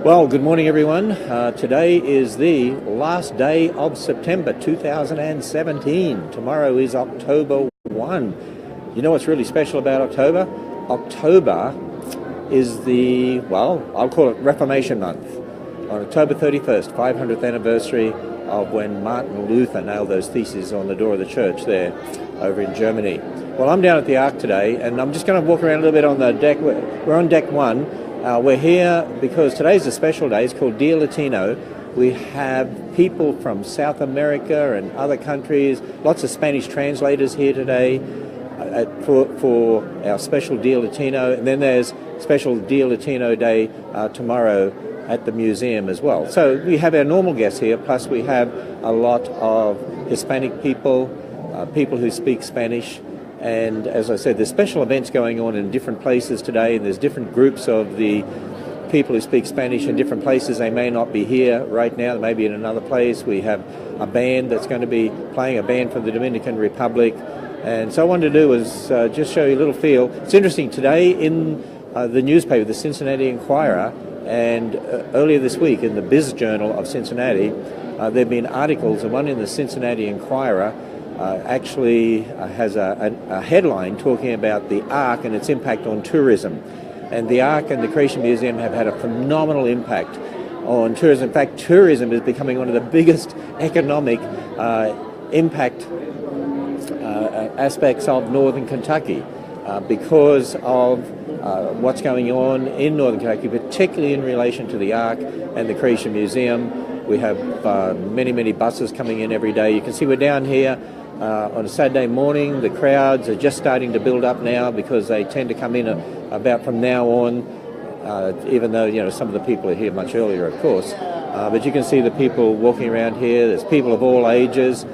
Well, good morning, everyone. Today is the last day of September 2017. Tomorrow is October 1. You know what's really special about October? October is I'll call it Reformation Month. On October 31st, 500th anniversary of when Martin Luther nailed those theses on the door of the church there over in Germany. Well, I'm down at the Ark today, and I'm just going to walk around a little bit on the deck. We're on deck 1. We're here because today's a special day. It's called Día Latino. We have people from South America and other countries, lots of Spanish translators here today for our special Día Latino. And then there's special Día Latino Day tomorrow at the museum as well. So we have our normal guests here, plus we have a lot of Hispanic people, people who speak Spanish. And as I said, there's special events going on in different places today, and there's different groups of the people who speak Spanish in different places. They may not be here right now, they may be in another place. We have a band that's going to be playing, a band from the Dominican Republic. And so what I wanted to do was just show you a little feel. It's interesting, today in the newspaper, the Cincinnati Enquirer, and earlier this week in the Biz Journal of Cincinnati, there have been articles, and one in the Cincinnati Enquirer actually has a headline talking about the Ark and its impact on tourism. And the Ark and the Creation Museum have had a phenomenal impact on tourism. In fact, tourism is becoming one of the biggest economic impact aspects of northern Kentucky because of what's going on in northern Kentucky, particularly in relation to the Ark and the Creation Museum. We have many buses coming in every day. You can see we're down here on a Saturday morning. The crowds are just starting to build up now because they tend to come in about from now on, even though some of the people are here much earlier, of course. But you can see the people walking around here. There's people of all ages,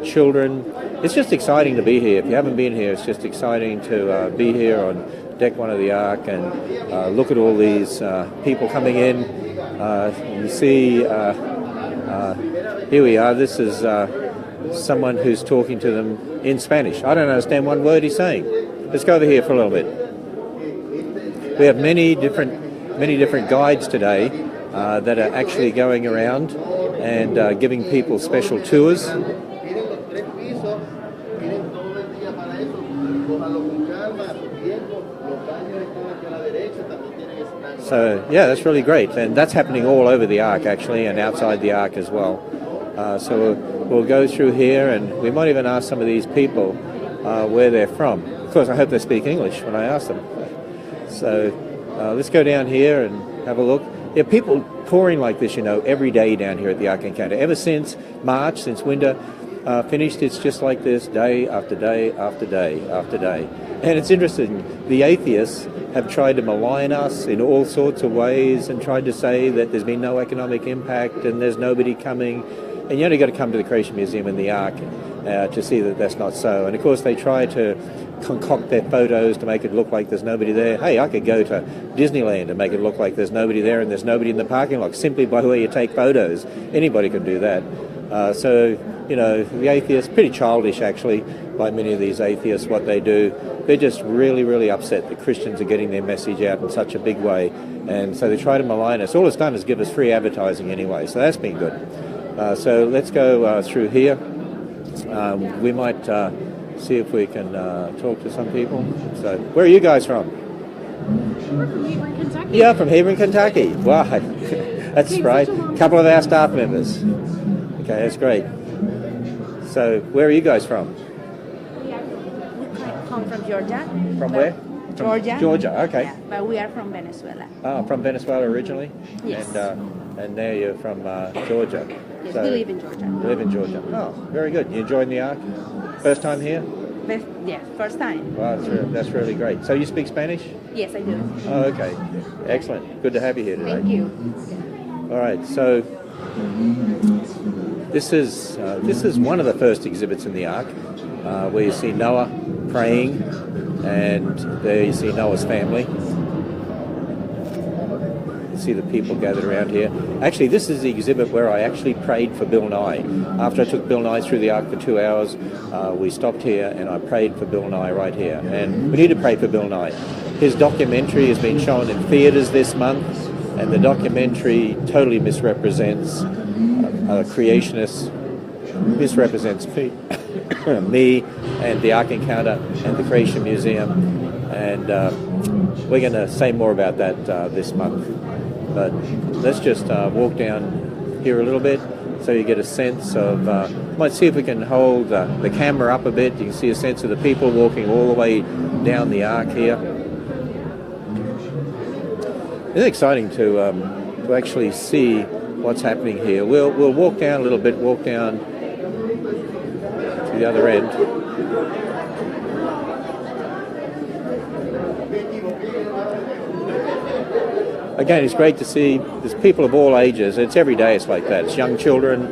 children. It's just exciting to be here. If you haven't been here, it's just exciting to be here on deck 1 of the Ark and look at all these people coming in. You see, here we are. This is someone who's talking to them in Spanish. I don't understand one word he's saying. Let's go over here for a little bit. We have many different guides today that are actually going around and giving people special tours. So yeah, that's really great, and that's happening all over the Ark actually, and outside the Ark as well. So we'll go through here, and we might even ask some of these people where they're from. Of course, I hope they speak English when I ask them. So let's go down here and have a look. There are people pouring like this, every day down here at the Ark Encounter. Ever since March, since winter finished, it's just like this day after day after day after day. And it's interesting, the atheists have tried to malign us in all sorts of ways and tried to say that there's been no economic impact and there's nobody coming. And you only got to come to the Creation Museum and the Ark to see that that's not so. And of course they try to concoct their photos to make it look like there's nobody there. Hey, I could go to Disneyland and make it look like there's nobody there and there's nobody in the parking lot simply by the way you take photos. Anybody can do that. So the atheists, pretty childish actually by many of these atheists, what they do. They're just really upset that Christians are getting their message out in such a big way. And so they try to malign us. All it's done is give us free advertising anyway, so that's been good. So let's go through here. We might see if we can talk to some people. So where are you guys from? We're from Hebron, Kentucky. Yeah, from Hebron, Kentucky. Wow, that's right. A couple of our staff members. Okay, that's great. So where are you guys from? We come from Georgia. From where? Georgia. Georgia, okay. Yeah, but we are from Venezuela. Oh, from Venezuela originally? Yes. And now you're from Georgia. Yes, So we live in Georgia. you live in Georgia. Oh, very good. You enjoying the Ark? First time here? Yeah, first time. Wow, that's really great. So you speak Spanish? Yes, I do. Oh, okay. Excellent. Good to have you here today. Thank you. All right, so this is one of the first exhibits in the Ark, where you see Noah praying, and there you see Noah's family. You see the people gathered around here. Actually, this is the exhibit where I actually prayed for Bill Nye. After I took Bill Nye through the Ark for 2 hours, we stopped here and I prayed for Bill Nye right here. And we need to pray for Bill Nye. His documentary has been shown in theatres this month. and the documentary totally misrepresents creationists, misrepresents me and the Ark Encounter and the Creation Museum, and we're going to say more about that this month. But let's just walk down here a little bit so you get a sense of, might see if we can hold the camera up a bit. You can see a sense of the people walking all the way down the Ark here. It's exciting to actually see what's happening here. We'll walk down a little bit, walk down to the other end. Again, it's great to see there's people of all ages. It's every day it's like that. It's young children,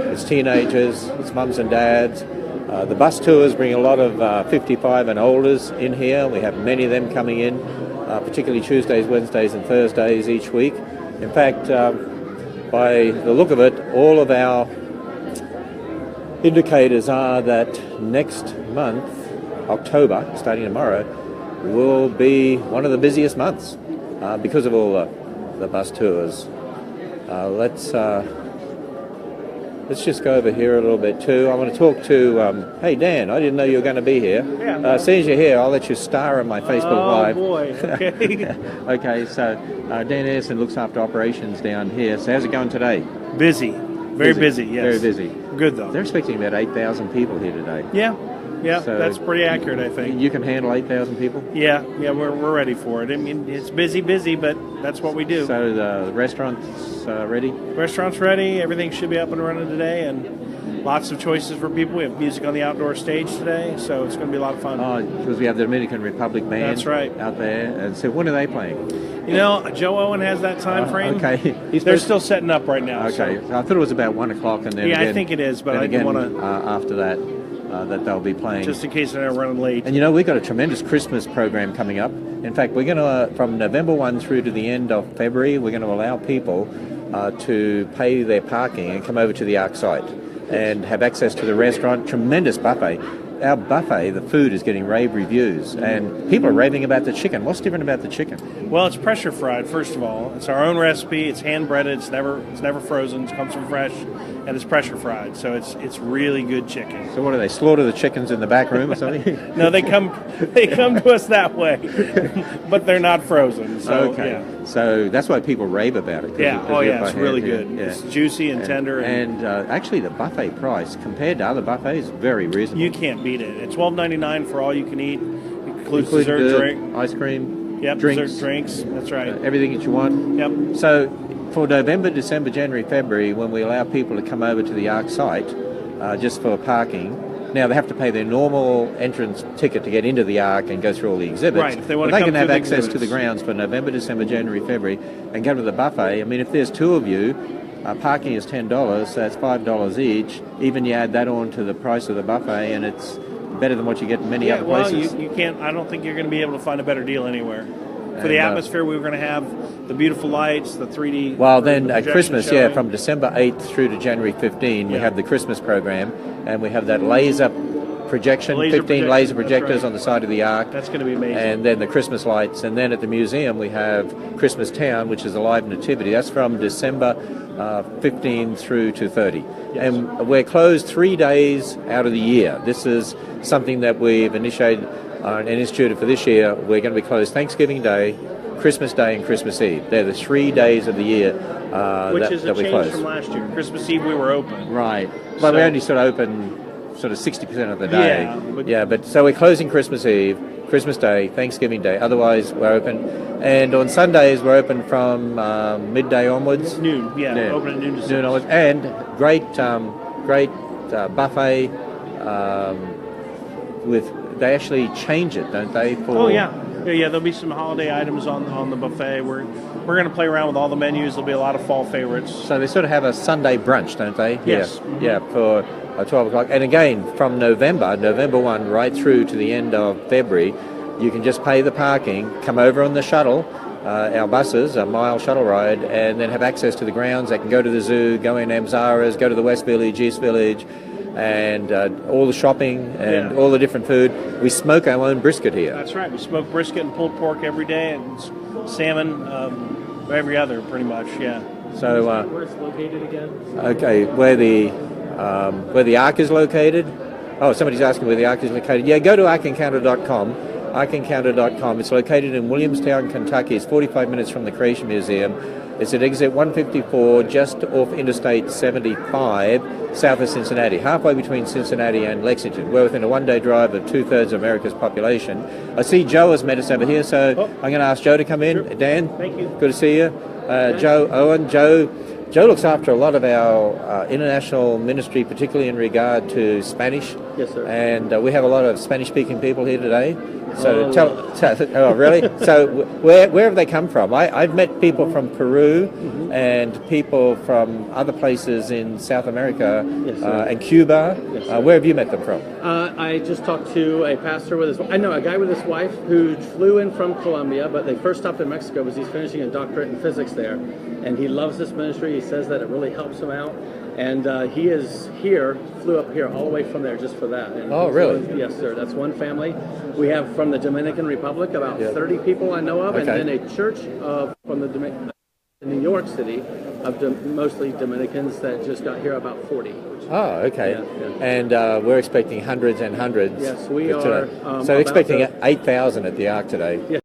it's teenagers, it's mums and dads. The bus tours bring a lot of 55 and olders in here. We have many of them coming in, particularly Tuesdays, Wednesdays and Thursdays each week. In fact, by the look of it, all of our indicators are that next month, October, starting tomorrow, will be one of the busiest months because of all the bus tours. Let's just go over here a little bit too. I want to talk to, hey Dan, I didn't know you were going to be here. Yeah. As soon as you're here, I'll let you star on my Facebook Live. Oh boy, okay. Okay, so Dan Anderson looks after operations down here. So how's it going today? Busy. Very busy, yes. Very busy. Good though. They're expecting about 8,000 people here today. Yeah, So that's pretty accurate, I think. You can handle 8,000 people? Yeah, we're ready for it. I mean, it's busy, but that's what we do. So the restaurant's ready? Restaurant's ready. Everything should be up and running today, and lots of choices for people. We have music on the outdoor stage today, so it's going to be a lot of fun. Oh, because we have the Dominican Republic band. That's right. Out there. And so when are they playing? You know, Joe Owen has that time frame. Okay. They're still setting up right now. Okay. So. So I thought it was about 1 o'clock, and then Yeah, again, I think it is, but then I again, didn't want to... after that, that they'll be playing. Just in case they're running late. And you know, we've got a tremendous Christmas program coming up. In fact, we're going to, from November 1 through to the end of February, we're going to allow people to pay their parking and come over to the Ark site and have access to the restaurant. Tremendous buffet. Our buffet, the food is getting rave reviews, and people are raving about the chicken. What's different about the chicken? Well, it's pressure fried, first of all. It's our own recipe. It's hand breaded. It's never frozen. It comes from fresh, and it's pressure fried. So it's really good chicken. So what do they slaughter the chickens in the back room or something? No, they come to us that way, but they're not frozen. So, okay. Yeah. So that's why people rave about it. Yeah. Oh, yeah. It's really hand, good. yeah. It's juicy and tender. And actually, the buffet price compared to other buffets is very reasonable. You can't beat it. It's $12.99 for all you can eat. It includes dessert, drink, ice cream, yep, drinks, dessert, drinks. That's right. Everything that you want. Yep. So for November, December, January, February, when we allow people to come over to the Ark site just for parking. Now they have to pay their normal entrance ticket to get into the Ark and go through all the exhibits. Right. If they want but to they come can have through the access to the exhibits. grounds for November, December, January, February, and go to the buffet. I mean, if there's two of you, parking is $10, so that's $5 each. Even you add that on to the price of the buffet, and it's better than what you get in many other places. Well, you can't. I don't think you're going to be able to find a better deal anywhere. For the atmosphere, we were going to have the beautiful lights, the 3D. Well, then at projection Christmas, showing. from December 8th through to January 15, we Yeah. have the Christmas program, and we have that laser projection, 15 laser projectors on the side of the Ark. That's going to be amazing. And then the Christmas lights. And then at the museum, we have Christmas Town, which is a live nativity. That's from December 15 through to 30. Yes. And we're closed 3 days out of the year. This is something that we've initiated and instituted for this year. We're going to be closed Thanksgiving Day, Christmas Day, and Christmas Eve. They're the 3 days of the year Which is a that we change close. from last year. Christmas Eve we were open. Right. But we So- only sort of open sort of 60% of the day. Yeah, But so we're closing Christmas Eve, Christmas Day, Thanksgiving Day. Otherwise, we're open. And on Sundays, we're open from midday onwards. Noon, yeah, open at noon to 6. Noon onwards. And great buffet they actually change it, don't they? Oh, yeah. There'll be some holiday items on the buffet. We're going to play around with all the menus. There'll be a lot of fall favorites. So they sort of have a Sunday brunch, don't they? Yes. Yeah, for 12 o'clock. And again, from November 1 right through to the end of February, you can just pay the parking, come over on the shuttle, our buses, a mile shuttle ride, and then have access to the grounds. They can go to the zoo, go in Amzara's, go to the West Village, East Village, and all the shopping and all the different food. We smoke our own brisket here. That's right. We smoke brisket and pulled pork every day, and salmon every other, pretty much. Yeah. So, Where it's located again? okay, where the Ark is located. Oh, somebody's asking where the Ark is located. Yeah, go to arkencounter.com. Arkencounter.com. It's located in Williamstown, Kentucky. It's 45 minutes from the Creation Museum. It's at exit 154, just off Interstate 75, south of Cincinnati, halfway between Cincinnati and Lexington. We're within a one-day drive of two-thirds of America's population. I see Joe has met us over here, so I'm going to ask Joe to come in. Sure. Dan, thank you. Good to see you. Joe, Owen, Joe looks after a lot of our international ministry, particularly in regard to Spanish. Yes, sir. And we have a lot of Spanish-speaking people here today. So oh, really? So where have they come from? I've met people from Peru and people from other places in South America and Cuba. Yes, where have you met them from? I just talked to a pastor with a guy with his wife who flew in from Colombia, but they first stopped in Mexico because he's finishing a doctorate in physics there. And he loves this ministry. He says that it really helps him out. And he is here, flew up here all the way from there just for that. And oh, really? Yes, sir. That's one family. We have from the Dominican Republic about 30 people I know of, and then a church from the New York City of mostly Dominicans that just got here about 40. Oh, okay. Yeah. And we're expecting hundreds and hundreds. Yes, we are. So expecting 8,000 at the Ark today. Yes.